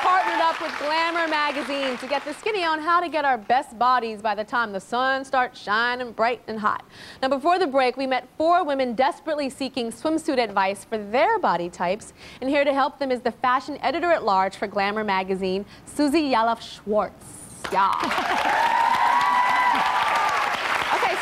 partnered up with Glamour magazine to get the skinny on how to get our best bodies by the time the sun starts shining bright and hot. Now, before the break, we met 4 women desperately seeking swimsuit advice for their body types. And here to help them is the fashion editor-at-large for Glamour magazine, Susie Yalof-Schwartz. Yeah. Okay,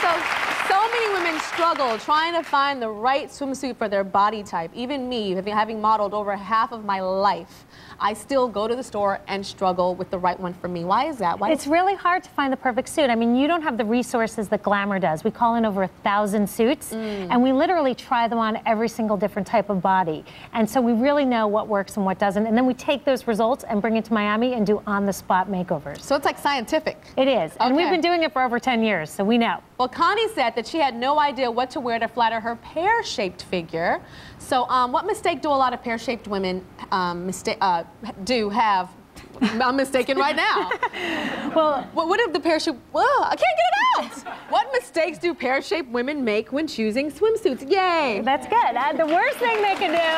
so many women struggle trying to find the right swimsuit for their body type. Even me, having modeled over half of my life, I still go to the store and struggle with the right one for me. Why is that? It's really hard to find the perfect suit. I mean, you don't have the resources that Glamour does. We call in over 1,000 suits, and we literally try them on every single different type of body. And so we really know what works and what doesn't. And then we take those results and bring it to Miami and do on-the-spot makeovers. So it's like scientific. It is. Okay. And we've been doing it for over 10 years, so we know. Well, Connie said that she had no idea what to wear to flatter her pear-shaped figure. So what mistake do a lot of pear-shaped women have? I'm mistaken right now. Well, what if the pear-shaped... Whoa, I can't get it out! What mistakes do pear-shaped women make when choosing swimsuits? Yay! That's good. The worst thing they can do...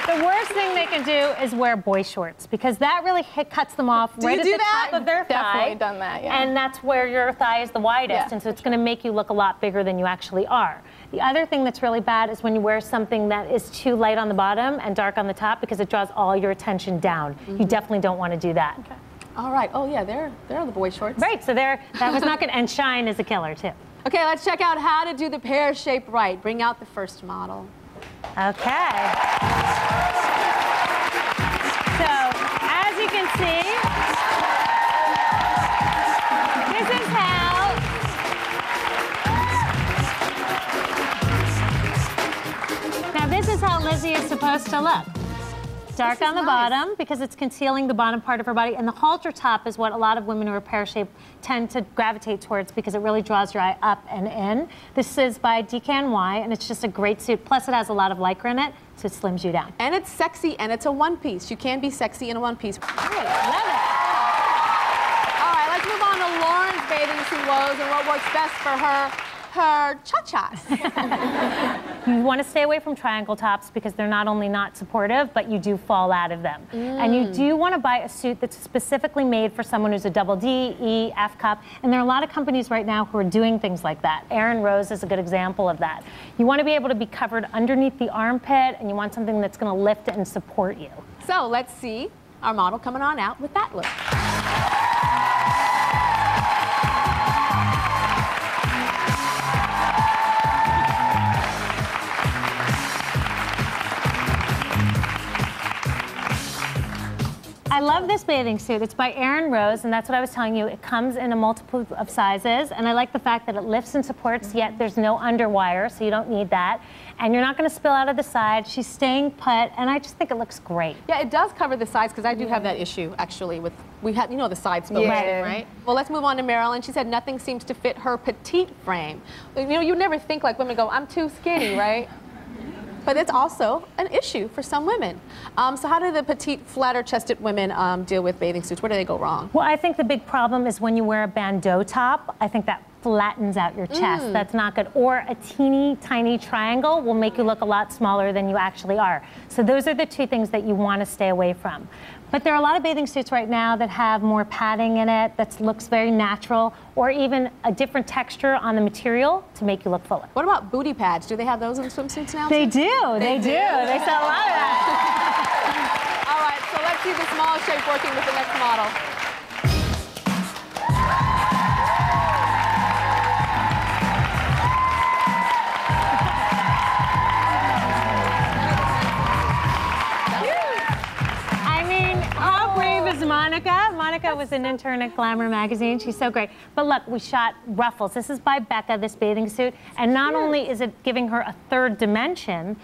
The worst thing they can do is wear boy shorts, because that really cuts them off right at the top of their thigh. Definitely done that, yeah. And that's where your thigh is the widest, and so it's going to make you look a lot bigger than you actually are. The other thing that's really bad is when you wear something that is too light on the bottom and dark on the top, because it draws all your attention down. You definitely don't want to do that. Okay. All right. Oh, yeah, there are the boy shorts. Right, so that was not good. And shine is a killer, too. Okay, let's check out how to do the pear shape right. Bring out the first model. Okay. So, as you can see, this is how Lizzie is supposed to look. Dark on the bottom because it's concealing the bottom part of her body, and the halter top is what a lot of women who are pear-shaped tend to gravitate towards because it really draws your eye up and in. This is by DKNY, and it's just a great suit. Plus, it has a lot of lycra in it, so it slims you down. And it's sexy, and it's a one-piece. You can be sexy in a one-piece. Great, love it. All right, let's move on to Lauren's bathing suit woes and what works best for her cha-chas. You want to stay away from triangle tops because they're not only not supportive, but you do fall out of them. And you do want to buy a suit that's specifically made for someone who's a double D, E, F cup. And there are a lot of companies right now who are doing things like that. Erin Rose is a good example of that. You want to be able to be covered underneath the armpit, and you want something that's going to lift it and support you. So let's see our model coming on out with that look. I love this bathing suit. It's by Erin Rose, and that's what I was telling you. It comes in a multiple of sizes, and I like the fact that it lifts and supports, yet there's no underwire, so you don't need that. And you're not going to spill out of the side. She's staying put, and I just think it looks great. Yeah, it does cover the sides, because I do have that issue, actually, with, you know, the side spill, right? Well, let's move on to Marilyn. She said nothing seems to fit her petite frame. You know, you never think like women go, I'm too skinny, right? But it's also an issue for some women. So how do the petite, flatter-chested women deal with bathing suits? Where do they go wrong? Well, I think the big problem is when you wear a bandeau top. I think that flattens out your chest. That's not good. Or a teeny tiny triangle will make you look a lot smaller than you actually are. So those are the two things that you want to stay away from. But there are a lot of bathing suits right now that have more padding in it, that looks very natural, or even a different texture on the material to make you look fuller. What about booty pads? Do they have those in swimsuits now? They do. They do. They sell a lot of that. All right, so let's see the small shape working with the next model. Monica was an intern at Glamour magazine. She's so great. But look, we shot ruffles. This is by Becca, this bathing suit. And not only is it giving her a third dimension,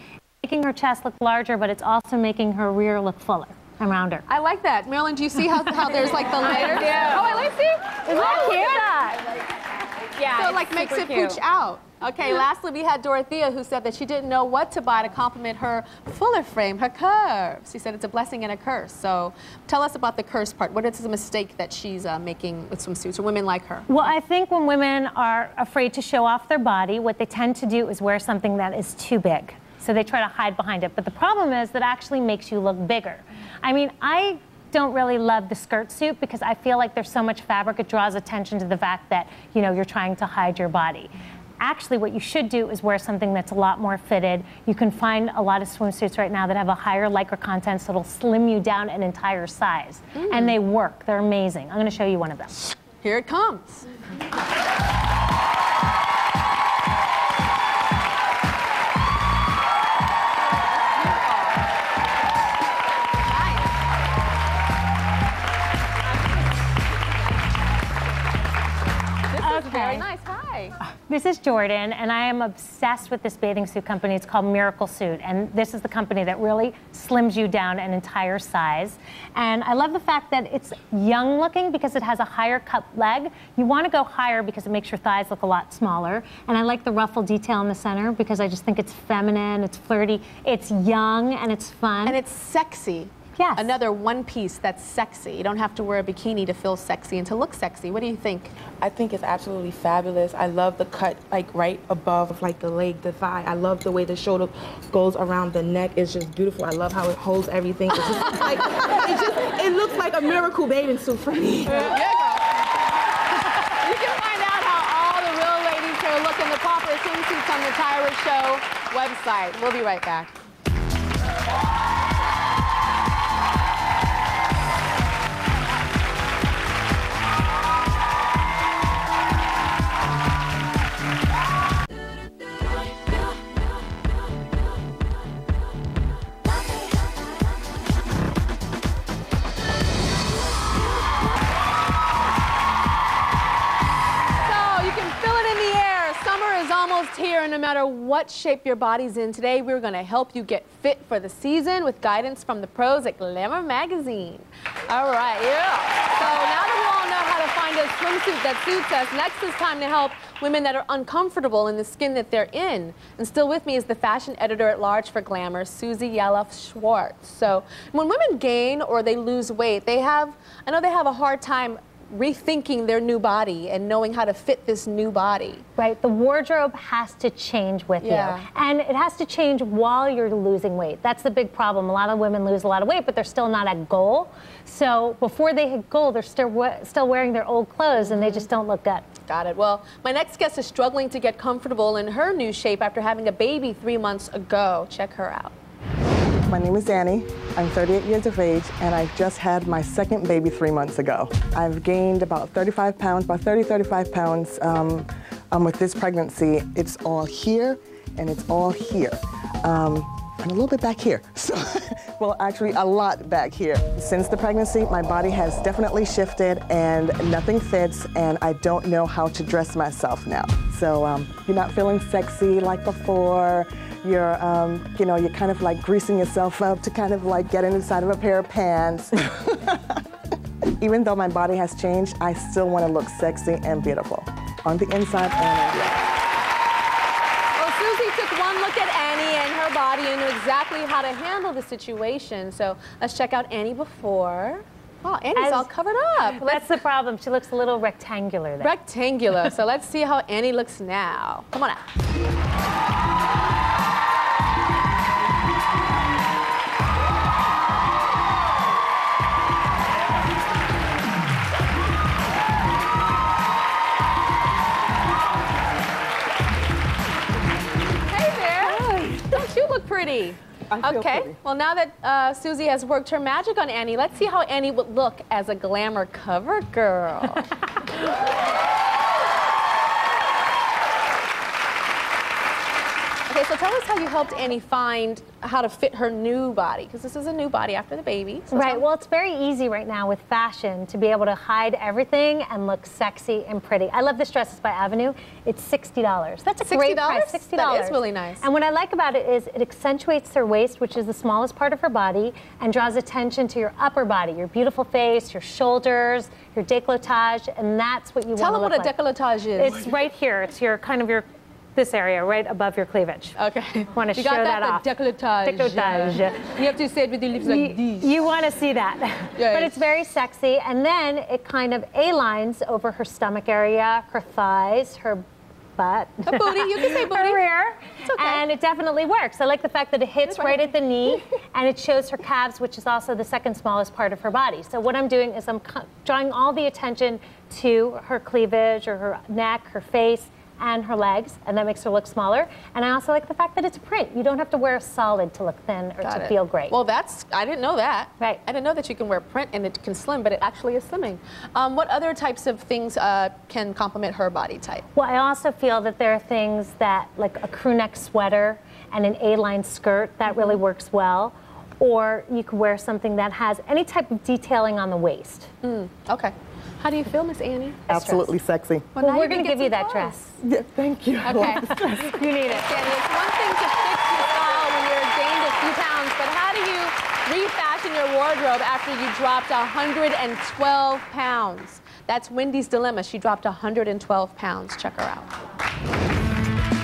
making her chest look larger, but it's also making her rear look fuller around her. I like that. Marilyn, do you see how there's like the layers? Yeah. Oh, I like see. Isn't that cute? Yeah, so it like makes it pooch out. Okay, lastly, we had Dorothea, who said that she didn't know what to buy to complement her fuller frame, her curves. She said it's a blessing and a curse. So tell us about the curse part. What is the mistake that she's making with swimsuits, or women like her? Well, I think when women are afraid to show off their body, what they tend to do is wear something that is too big. So they try to hide behind it. But the problem is that actually makes you look bigger. I mean, I don't really love the skirt suit because I feel like there's so much fabric, it draws attention to the fact that, you know, you're trying to hide your body. Actually, what you should do is wear something that's a lot more fitted. You can find a lot of swimsuits right now that have a higher lycra content, so it'll slim you down an entire size. And they work, they're amazing. I'm gonna show you one of them. Here it comes. Very nice. Hi. This is Jordan, and I am obsessed with this bathing suit company. It's called Miracle Suit, and this is the company that really slims you down an entire size. And I love the fact that it's young looking because it has a higher cut leg. You want to go higher because it makes your thighs look a lot smaller. And I like the ruffle detail in the center because I just think it's feminine, it's flirty, it's young, and it's fun. And it's sexy. Yes. Another one piece that's sexy. You don't have to wear a bikini to feel sexy and to look sexy. What do you think? I think it's absolutely fabulous. I love the cut like right above like the leg, the thigh. I love the way the shoulder goes around the neck. It's just beautiful. I love how it holds everything. It's just like, it looks like a miracle bathing suit for me. You can find out how all the real ladies here look in the popular swimsuits on the Tyra Show website. We'll be right back. Here, and no matter what shape your body's in, today we're going to help you get fit for the season with guidance from the pros at Glamour Magazine. All right, yeah. So now that we all know how to find a swimsuit that suits us, next is time to help women that are uncomfortable in the skin that they're in. And still with me is the fashion editor at large for Glamour, Susie Yalof-Schwartz. So when women gain or they lose weight, I know they have a hard time rethinking their new body and knowing how to fit this new body. Right, the wardrobe has to change with you. And it has to change while you're losing weight. That's the big problem. A lot of women lose a lot of weight, but they're still not at goal. So before they hit goal, they're still wearing their old clothes and they just don't look good. Got it. Well, my next guest is struggling to get comfortable in her new shape after having a baby 3 months ago. Check her out. My name is Annie. I'm 38 years of age, and I just had my second baby 3 months ago. I've gained about 35 pounds, about 35 pounds with this pregnancy. It's all here, and it's all here, and a little bit back here. So, well, actually, a lot back here. Since the pregnancy, my body has definitely shifted, and nothing fits, and I don't know how to dress myself now. So you're not feeling sexy like before. You're, you know, you're kind of like greasing yourself up to kind of like get inside of a pair of pants. Even though my body has changed, I still want to look sexy and beautiful on the inside and on the outside. Well, Susie took one look at Annie and her body and knew exactly how to handle the situation. So let's check out Annie before. Oh, Annie's all covered up. That's the problem. She looks a little rectangular there. Rectangular. So let's see how Annie looks now. Come on out. You look pretty. Okay, pretty. Well, now that Susie has worked her magic on Annie, let's see how Annie would look as a Glamour cover girl. Okay, so tell us how you helped Annie find how to fit her new body, because this is a new body after the baby. So right, well, it's very easy right now with fashion to be able to hide everything and look sexy and pretty. I love this dress. It's by Avenue. It's $60. That's a great price, $60. That is really nice. And what I like about it is it accentuates her waist, which is the smallest part of her body, and draws attention to your upper body, your beautiful face, your shoulders, your décolletage, and that's what you want to look like. Tell them what a décolletage is. It's right here. It's your kind of your this area right above your cleavage. Okay. Want to show that off. Décolletage. Décolletage. You have to say it with your lips like this. You want to see that. Yes. But it's very sexy. And then it kind of A-lines over her stomach area, her thighs, her butt. A booty, you can say booty. Her rear. It's okay. And it definitely works. I like the fact that it hits right at the knee, and it shows her calves, which is also the second smallest part of her body. So what I'm doing is I'm drawing all the attention to her cleavage or her neck, her face, and her legs, and that makes her look smaller. And I also like the fact that it's print. You don't have to wear a solid to look thin or to feel great. Well, I didn't know that. Right. I didn't know that you can wear print and it can slim, but it actually is slimming. What other types of things can complement her body type? Well, I also feel that there are things that, like a crew neck sweater and an A-line skirt, that really works well. Or you could wear something that has any type of detailing on the waist. Okay. How do you feel, Miss Annie? Absolutely sexy. Well, we're going to give you that dress. Yeah, thank you. Okay. You need it. Annie, it's one thing to fix your style when you're gained a few pounds, but how do you refashion your wardrobe after you dropped 112 pounds? That's Wendy's dilemma. She dropped 112 pounds. Check her out.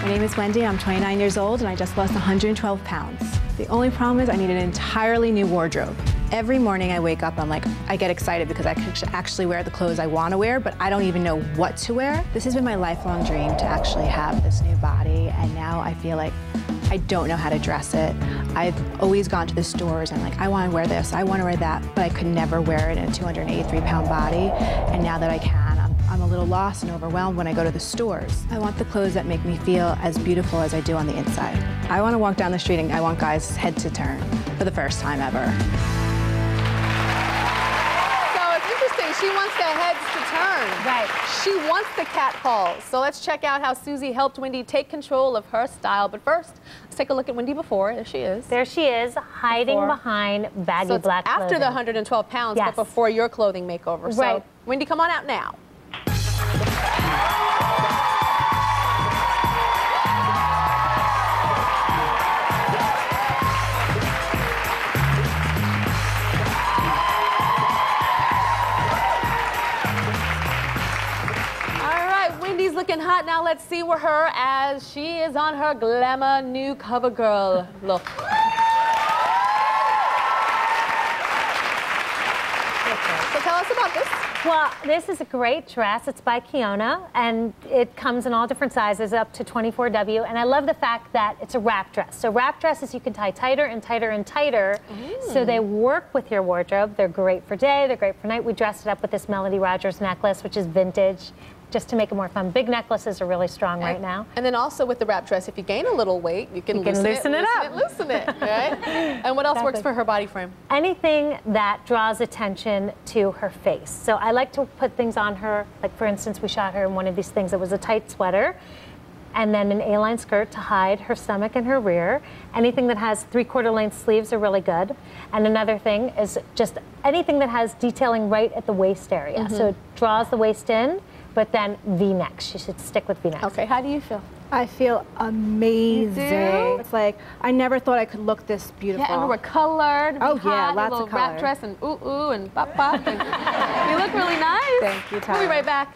My name is Wendy, I'm 29 years old, and I just lost 112 pounds. The only problem is I need an entirely new wardrobe. Every morning I wake up, I get excited because I can actually wear the clothes I want to wear, but I don't even know what to wear. This has been my lifelong dream to actually have this new body, and now I feel like I don't know how to dress it. I've always gone to the stores and I want to wear this, I want to wear that, but I could never wear it in a 283-pound body, and now that I can, I'm a little lost and overwhelmed when I go to the stores. I want the clothes that make me feel as beautiful as I do on the inside. I want to walk down the street and I want guys' head to turn for the first time ever. So it's interesting. She wants the heads to turn. Right. She wants the cat paws. So let's check out how Susie helped Wendy take control of her style. But first, let's take a look at Wendy before. There she is. There she is, hiding behind baggy So it's black after clothing. the 112 pounds, Yes. but before your clothing makeover. So Right. Wendy, come on out now. Wendy's looking hot. Now let's see her as she is on her glamour new cover girl look. So tell us about this. Well, this is a great dress. It's by Kiona, and it comes in all different sizes, up to 24W. And I love the fact that it's a wrap dress. So wrap dresses you can tie tighter and tighter and tighter, so they work with your wardrobe. They're great for day, they're great for night. We dressed it up with this Melody Rogers necklace, which is vintage, just to make it more fun. Big necklaces are really strong right now. And then also with the wrap dress, if you gain a little weight, you can loosen it up. Loosen it, right? And what else works for her body frame? Anything that draws attention to her face. So I like to put things on her, like for instance, we shot her in one of these things that was a tight sweater, and then an A-line skirt to hide her stomach and her rear. Anything that has 3/4 length sleeves are really good. And another thing is just anything that has detailing right at the waist area. So it draws the waist in, but then V-necks. She should stick with V-necks. Okay, how do you feel? I feel amazing. You do? It's like, I never thought I could look this beautiful. Yeah, and we're colored. Oh, hot, yeah, lots a little of color. wrap dress and ooh, ooh, and bop, bop. And you look really nice. Thank you, Tyra. We'll be right back.